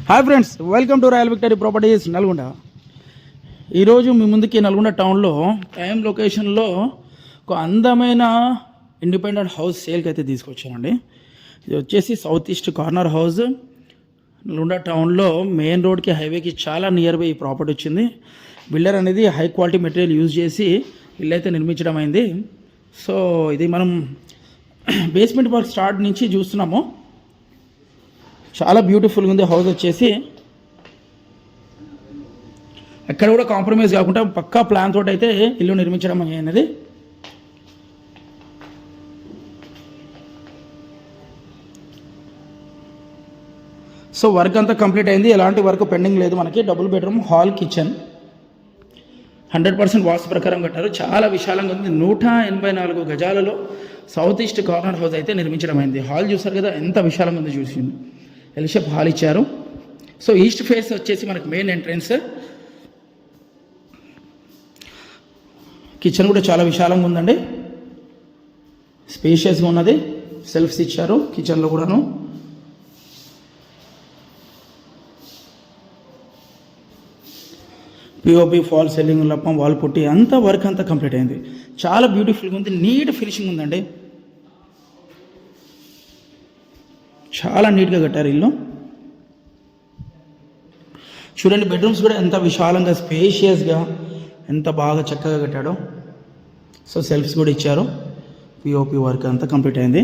Hi friends, welcome to royal victory properties Nalgonda. ఈరోజు మీ ముందుకి నల్గొండ టౌన్లో ప్రైమ్ లొకేషన్లో ఒక అందమైన ఇండిపెండెంట్ హౌస్ సేల్కి అయితే తీసుకొచ్చానండి. ఇది వచ్చేసి south east corner house, Nalgonda టౌన్లో మెయిన్ రోడ్కి హైవేకి చాలా నియర్ బై ఈ ప్రాపర్టీ వచ్చింది. బిల్డర్ అనేది హై క్వాలిటీ మెటీరియల్ యూజ్ చేసి ఇల్లు అయితే నిర్మించడం అయింది. సో ఇది మనం బేస్మెంట్ వర్క్ స్టార్ట్ నుంచి చూస్తున్నాము. చాలా బ్యూటిఫుల్గా ఉంది హౌస్. వచ్చేసి ఎక్కడ కూడా కాంప్రమైజ్ కాకుండా పక్కా ప్లాన్ తోటి అయితే ఇల్లు నిర్మించడం అనేది. సో వర్క్ అంతా కంప్లీట్ అయింది, ఎలాంటి వర్క్ పెండింగ్ లేదు. మనకి డబుల్ బెడ్రూమ్, హాల్, కిచెన్ 100% వాస్తు ప్రకారం కట్టారు. చాలా విశాలంగా ఉంది. 184 గజాలలో సౌత్ ఈస్ట్ కార్నర్ హౌస్ అయితే నిర్మించడం అయింది. హాల్ చూసారు కదా ఎంత విశాలంగా ఉంది, చూసింది. ఎల్ షేప్ హాల్ ఇచ్చారు. సో ఈస్ట్ ఫేస్ వచ్చేసి మనకు మెయిన్ ఎంట్రన్స్. కిచెన్ కూడా చాలా విశాలంగా ఉందండి, స్పేషియస్గా ఉన్నది. సెల్ఫ్స్ ఇచ్చారు కిచెన్లో కూడాను. పిఓపి, ఫాల్ సెల్లింగ్, లప్పం, వాల్ పుట్టి అంతా వర్క్ అంతా కంప్లీట్ అయింది. చాలా బ్యూటిఫుల్గా ఉంది, నీట్ ఫినిషింగ్ ఉందండి. చాలా నీట్గా కట్టారు ఇల్లు. చూడండి, బెడ్రూమ్స్ కూడా ఎంత విశాలంగా స్పేషియస్గా ఎంత బాగా చక్కగా కట్టాడో. సో సెల్ఫ్స్ కూడా ఇచ్చారు. పిఓపి వర్క్ అంతా కంప్లీట్ అయింది.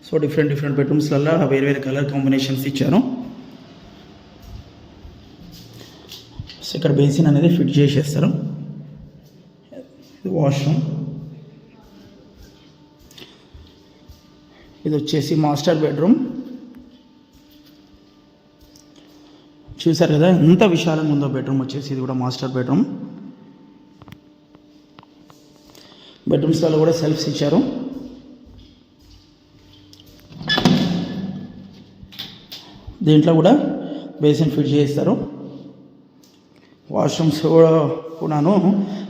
సో డిఫరెంట్ బెడ్రూమ్స్లలో వేరే కలర్ కాంబినేషన్స్ ఇచ్చారు. సో ఇక్కడ బేసిన్ అనేది ఫిట్ చేసేస్తారు. ఇది వాష్రూమ్. ఇది వచ్చేసి మాస్టర్ బెడ్రూమ్. చూసారు కదా ఎంత విశాలంగా ఉందో బెడ్రూమ్ వచ్చేసి. ఇది కూడా మాస్టర్ బెడ్రూమ్. బెడ్రూమ్స్లలో కూడా సెల్ఫ్స్ ఇచ్చారు. దీంట్లో కూడా బేసిన్ ఫిట్ చేస్తారు. వాష్రూమ్స్ కూడాను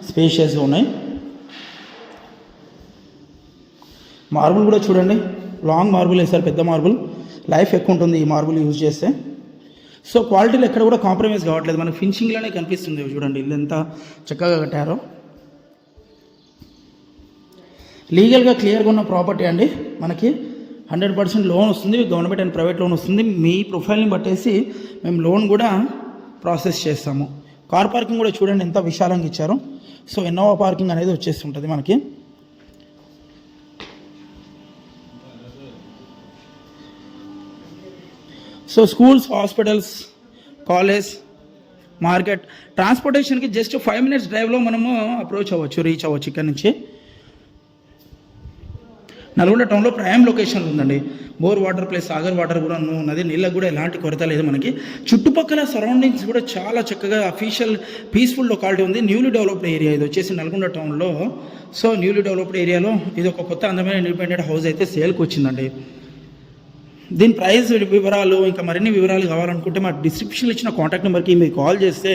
స్పేషియస్గా ఉన్నాయి. మార్బుల్ కూడా చూడండి, లాంగ్ మార్బుల్ వేస్తారు, పెద్ద మార్బుల్. లైఫ్ ఎక్కువ ఉంటుంది ఈ మార్బుల్ యూజ్ చేస్తే. సో క్వాలిటీలో ఎక్కడ కూడా కాంప్రమైజ్ కావట్లేదు, మనకు ఫినిషింగ్లోనే కనిపిస్తుంది. చూడండి ఇల్లు ఎంత చక్కగా కట్టారో. లీగల్గా క్లియర్గా ఉన్న ప్రాపర్టీ అండి. మనకి 100% లోన్ వస్తుంది, గవర్నమెంట్ అండ్ ప్రైవేట్ లోన్ వస్తుంది. మీ ప్రొఫైల్ని బట్టేసి మేము లోన్ కూడా ప్రాసెస్ చేస్తాము. కార్ పార్కింగ్ కూడా చూడండి ఎంత విశాలంగా ఇచ్చారు. సో ఇన్నోవా పార్కింగ్ అనేది వచ్చేస్తుంటుంది మనకి. So schools, hospitals, college, market, ట్రాన్స్పోర్టేషన్కి జస్ట్ 5 minutes డ్రైవ్లో మనము రీచ్ అవ్వచ్చు ఇక్కడ నుంచి. నల్గొండ టౌన్లో ప్రైమ్ లొకేషన్ ఉందండి. Bore water plus Sagar water కూడా ఉన్నది. నీళ్ళకు కూడా ఎలాంటి కొరత లేదు మనకి. చుట్టుపక్కల సరౌండింగ్స్ కూడా చాలా చక్కగా అఫీషియల్ పీస్ఫుల్ లొకాలిటీ ఉంది. న్యూలీ డెవలప్డ్ ఏరియా ఇది వచ్చేసి నల్గొండ టౌన్లో. సో న్యూలీ డెవలప్డ్ ఏరియాలో ఇది ఒక కొత్త అందమైన ఇండిపెండెంట్ హౌస్ అయితే సేల్కి వచ్చిందండి. దీని ప్రైస్ వివరాలు ఇంకా మరిన్ని వివరాలు కావాలనుకుంటే మా డిస్క్రిప్షన్లో ఇచ్చిన కాంటాక్ట్ నెంబర్కి మీరు కాల్ చేస్తే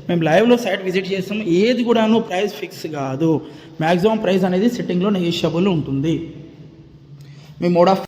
మేము లైవ్లో సైట్ విజిట్ చేస్తాము. ఏది కూడాను ప్రైస్ ఫిక్స్ కాదు, మ్యాక్సిమం ప్రైస్ అనేది సిట్టింగ్లో నెగోషియబుల్ ఉంటుంది. మీ మోడ్ ఆఫ్